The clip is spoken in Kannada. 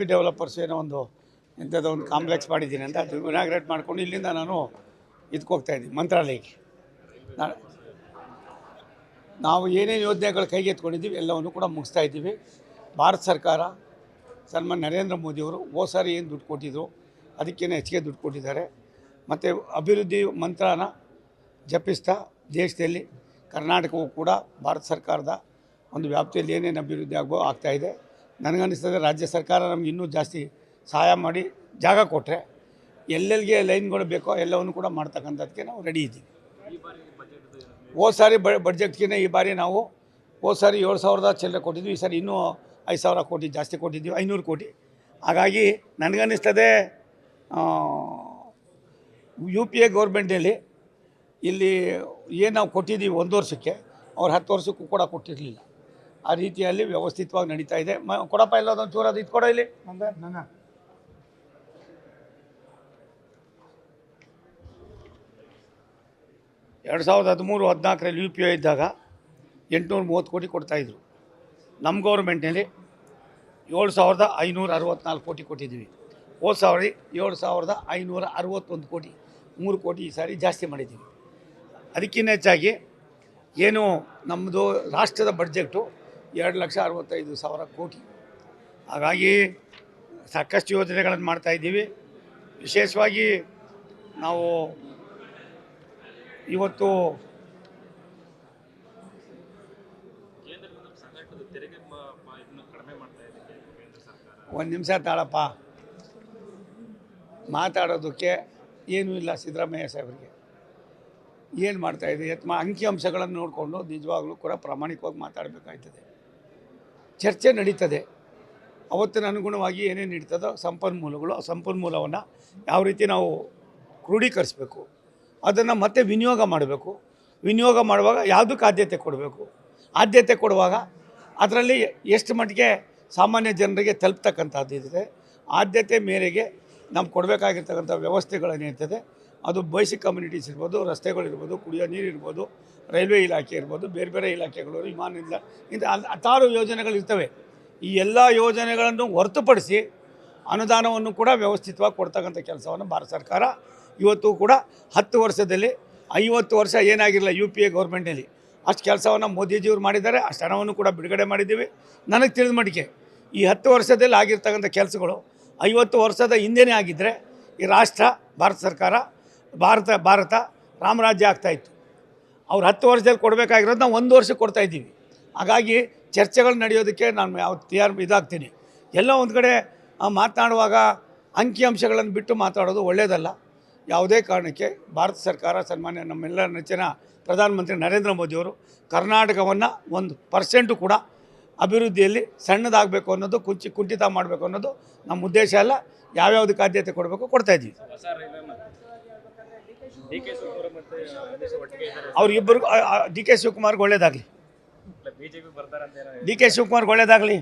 ಬಿ ಡೆವಲಪರ್ಸ್ ಏನೋ ಒಂದು ಇಂಥದ್ದು ಒಂದು ಕಾಂಪ್ಲೆಕ್ಸ್ ಮಾಡಿದ್ದೀನಿ ಅಂತ ಅದು ಇನಾಗ್ರೇಟ್ ಮಾಡ್ಕೊಂಡು ಇಲ್ಲಿಂದ ನಾನು ಇದಕ್ಕೆ ಹೋಗ್ತಾಯಿದ್ದೀನಿ ಮಂತ್ರಾಲಯಕ್ಕೆ. ನಾವು ಏನೇನು ಯೋಜನೆಗಳು ಕೈಗೆತ್ಕೊಂಡಿದ್ದೀವಿ ಎಲ್ಲವನ್ನು ಕೂಡ ಮುಗಿಸ್ತಾ ಇದ್ದೀವಿ. ಭಾರತ ಸರ್ಕಾರ ಸನ್ಮಾನ್ಯ ನರೇಂದ್ರ ಮೋದಿಯವರು ಹೋದ ಸಾರಿ ಏನು ದುಡ್ಡು ಕೊಟ್ಟಿದ್ರು ಅದಕ್ಕೇನೆ ಹೆಚ್ಚಿಗೆ ದುಡ್ಡು ಕೊಟ್ಟಿದ್ದಾರೆ. ಮತ್ತು ಅಭಿವೃದ್ಧಿ ಮಂತ್ರನ ಜಪಿಸ್ತಾ ದೇಶದಲ್ಲಿ ಕರ್ನಾಟಕವು ಕೂಡ ಭಾರತ ಸರ್ಕಾರದ ಒಂದು ವ್ಯಾಪ್ತಿಯಲ್ಲಿ ಏನೇನು ಅಭಿವೃದ್ಧಿ ಆಗ್ತಾಯಿದೆ. ನನಗನ್ನಿಸ್ತದೆ ರಾಜ್ಯ ಸರ್ಕಾರ ನಮ್ಗೆ ಇನ್ನೂ ಜಾಸ್ತಿ ಸಹಾಯ ಮಾಡಿ ಜಾಗ ಕೊಟ್ಟರೆ ಎಲ್ಲೆಲ್ಲಿಗೆ ಲೈನ್ಗಳು ಬೇಕೋ ಎಲ್ಲವನ್ನು ಕೂಡ ಮಾಡ್ತಕ್ಕಂಥದ್ದಕ್ಕೆ ನಾವು ರೆಡಿ ಇದ್ದೀವಿ. ಹೋದ ಸಾರಿ ಬಡ್ಜೆಟ್ಗಿಂತ ಈ ಬಾರಿ ನಾವು ಹೋದ ಸಾರಿ 7,000 ಚಿಲ್ಲರೆ ಕೊಟ್ಟಿದ್ವಿ. ಈ ಸಾರಿ ಇನ್ನೂ 5,000 ಕೋಟಿ ಜಾಸ್ತಿ ಕೊಟ್ಟಿದ್ದೀವಿ, 500 ಕೋಟಿ. ಹಾಗಾಗಿ ನನಗನ್ನಿಸ್ತದೆ ಯು ಪಿ ಎ ಗೌರ್ಮೆಂಟಲ್ಲಿ ಇಲ್ಲಿ ಏನು ನಾವು ಕೊಟ್ಟಿದ್ದೀವಿ 1 ವರ್ಷಕ್ಕೆ ಅವ್ರು 10 ವರ್ಷಕ್ಕೂ ಕೂಡ ಕೊಟ್ಟಿರಲಿಲ್ಲ. ಆ ರೀತಿಯಲ್ಲಿ ವ್ಯವಸ್ಥಿತವಾಗಿ ನಡೀತಾ ಇದೆ. ಕೊಡಪ್ಪ ಎಲ್ಲದೊಂದು ಚೂರು ಅದು ಇದು ಕೊಡೋ ಇಲ್ಲಿ ನನ್ನ 2013-14 ಯು ಪಿ ಐ ಇದ್ದಾಗ 830 ಕೋಟಿ ಕೊಡ್ತಾಯಿದ್ರು. ನಮ್ಮ ಗೌರ್ಮೆಂಟ್ನಲ್ಲಿ 7,564 ಕೋಟಿ ಕೊಟ್ಟಿದ್ದೀವಿ. ಹೋದ ಸಾರಿ 7,561 ಕೋಟಿ, 3 ಕೋಟಿ ಈ ಸಾರಿ ಜಾಸ್ತಿ ಮಾಡಿದ್ದೀವಿ. ಅದಕ್ಕಿಂತ ಹೆಚ್ಚಾಗಿ ಏನು ನಮ್ಮದು ರಾಷ್ಟ್ರದ ಬಡ್ಜೆಟು 2,65,000 ಕೋಟಿ. ಹಾಗಾಗಿ ಸಾಕಷ್ಟು ಯೋಜನೆಗಳನ್ನು ಮಾಡ್ತಾಯಿದ್ದೀವಿ. ವಿಶೇಷವಾಗಿ ನಾವು ಇವತ್ತು ಒಂದು ನಿಮಿಷ ತಾಳಪ್ಪ, ಮಾತಾಡೋದಕ್ಕೆ ಏನೂ ಇಲ್ಲ. ಸಿದ್ದರಾಮಯ್ಯ ಸಾಹೇಬರಿಗೆ ಏನು ಮಾಡ್ತಾಯಿದೆ ಅಂಕಿಅಂಶಗಳನ್ನು ನೋಡಿಕೊಂಡು ನಿಜವಾಗ್ಲೂ ಕೂಡ ಪ್ರಾಮಾಣಿಕವಾಗಿ ಮಾತಾಡಬೇಕಾಗ್ತದೆ. ಚರ್ಚೆ ನಡೀತದೆ. ಅವತ್ತಿನ ಅನುಗುಣವಾಗಿ ಏನೇನು ನಡೀತದೋ ಸಂಪನ್ಮೂಲಗಳು, ಆ ಸಂಪನ್ಮೂಲವನ್ನು ಯಾವ ರೀತಿ ನಾವು ಕ್ರೋಢೀಕರಿಸಬೇಕು, ಅದನ್ನು ಮತ್ತೆ ವಿನಿಯೋಗ ಮಾಡಬೇಕು. ವಿನಿಯೋಗ ಮಾಡುವಾಗ ಯಾವುದಕ್ಕೆ ಆದ್ಯತೆ ಕೊಡಬೇಕು, ಆದ್ಯತೆ ಕೊಡುವಾಗ ಅದರಲ್ಲಿ ಎಷ್ಟು ಮಟ್ಟಿಗೆ ಸಾಮಾನ್ಯ ಜನರಿಗೆ ತಲುಪ್ತಕ್ಕಂಥದ್ದು ಇದೆ, ಆದ್ಯತೆ ಮೇರೆಗೆ ನಮ್ಗೆ ಕೊಡಬೇಕಾಗಿರ್ತಕ್ಕಂಥ ವ್ಯವಸ್ಥೆಗಳೇನಿರ್ತದೆ ಅದು ಬೇಸಿಕ್ ಕಮ್ಯುನಿಟೀಸ್ ಇರ್ಬೋದು, ರಸ್ತೆಗಳಿರ್ಬೋದು, ಕುಡಿಯೋ ನೀರು ಇರ್ಬೋದು, ರೈಲ್ವೆ ಇಲಾಖೆ ಇರ್ಬೋದು, ಬೇರೆ ಬೇರೆ ಇಲಾಖೆಗಳು, ವಿಮಾನ ಇಂಥ ಹತ್ತಾರು ಯೋಜನೆಗಳಿರ್ತವೆ. ಈ ಎಲ್ಲ ಯೋಜನೆಗಳನ್ನು ಹೊರತುಪಡಿಸಿ ಅನುದಾನವನ್ನು ಕೂಡ ವ್ಯವಸ್ಥಿತವಾಗಿ ಕೊಡ್ತಕ್ಕಂಥ ಕೆಲಸವನ್ನು ಭಾರತ ಸರ್ಕಾರ ಇವತ್ತು ಕೂಡ 10 ವರ್ಷದಲ್ಲಿ 50 ವರ್ಷ ಏನಾಗಿರಲಿಲ್ಲ ಯು ಪಿ ಎ ಗೌರ್ಮೆಂಟಲ್ಲಿ ಅಷ್ಟು ಕೆಲಸವನ್ನು ಮೋದಿಜಿಯವರು ಮಾಡಿದ್ದಾರೆ. ಅಷ್ಟು ಹಣವನ್ನು ಕೂಡ ಬಿಡುಗಡೆ ಮಾಡಿದ್ದೀವಿ. ನನಗೆ ತಿಳಿದ ಮಟ್ಟಿಗೆ ಈ 10 ವರ್ಷದಲ್ಲಿ ಆಗಿರ್ತಕ್ಕಂಥ ಕೆಲಸಗಳು 50 ವರ್ಷದ ಹಿಂದೆಯೇ ಆಗಿದ್ದರೆ ಈ ರಾಷ್ಟ್ರ ಭಾರತ ಸರ್ಕಾರ ಭಾರತ ರಾಮರಾಜ್ಯ ಆಗ್ತಾಯಿತ್ತು. ಅವ್ರು 10 ವರ್ಷದಲ್ಲಿ ಕೊಡಬೇಕಾಗಿರೋದು ನಾವು 1 ವರ್ಷಕ್ಕೆ ಕೊಡ್ತಾಯಿದ್ದೀವಿ. ಹಾಗಾಗಿ ಚರ್ಚೆಗಳು ನಡೆಯೋದಕ್ಕೆ ನಾನು ಇದಾಗ್ತೀನಿ. ಎಲ್ಲ ಒಂದು ಕಡೆ ಮಾತನಾಡುವಾಗ ಅಂಕಿಅಂಶಗಳನ್ನು ಬಿಟ್ಟು ಮಾತಾಡೋದು ಒಳ್ಳೆಯದಲ್ಲ. ಯಾವುದೇ ಕಾರಣಕ್ಕೆ ಭಾರತ ಸರ್ಕಾರ ಸನ್ಮಾನ್ಯ ನಮ್ಮೆಲ್ಲ ನೆಚ್ಚಿನ ಪ್ರಧಾನಮಂತ್ರಿ ನರೇಂದ್ರ ಮೋದಿಯವರು ಕರ್ನಾಟಕವನ್ನು 1% ಕೂಡ ಅಭಿವೃದ್ಧಿಯಲ್ಲಿ ಸಣ್ಣದಾಗಬೇಕು ಅನ್ನೋದು, ಕುಂಠಿತ ಮಾಡಬೇಕು ಅನ್ನೋದು ನಮ್ಮ ಉದ್ದೇಶ ಅಲ್ಲ. ಯಾವ್ಯಾವುದಕ್ಕೆ ಆದ್ಯತೆ ಕೊಡಬೇಕು ಕೊಡ್ತಾಯಿದ್ದೀವಿ. ಅವ್ರಿಬ್ಬರಿಗೂ ಡಿ ಕೆ ಶಿವಕುಮಾರ್ಗೆ ಒಳ್ಳೇದಾಗಲಿ, ಡಿ ಕೆ ಶಿವಕುಮಾರ್ಗೆ ಒಳ್ಳೇದಾಗಲಿ.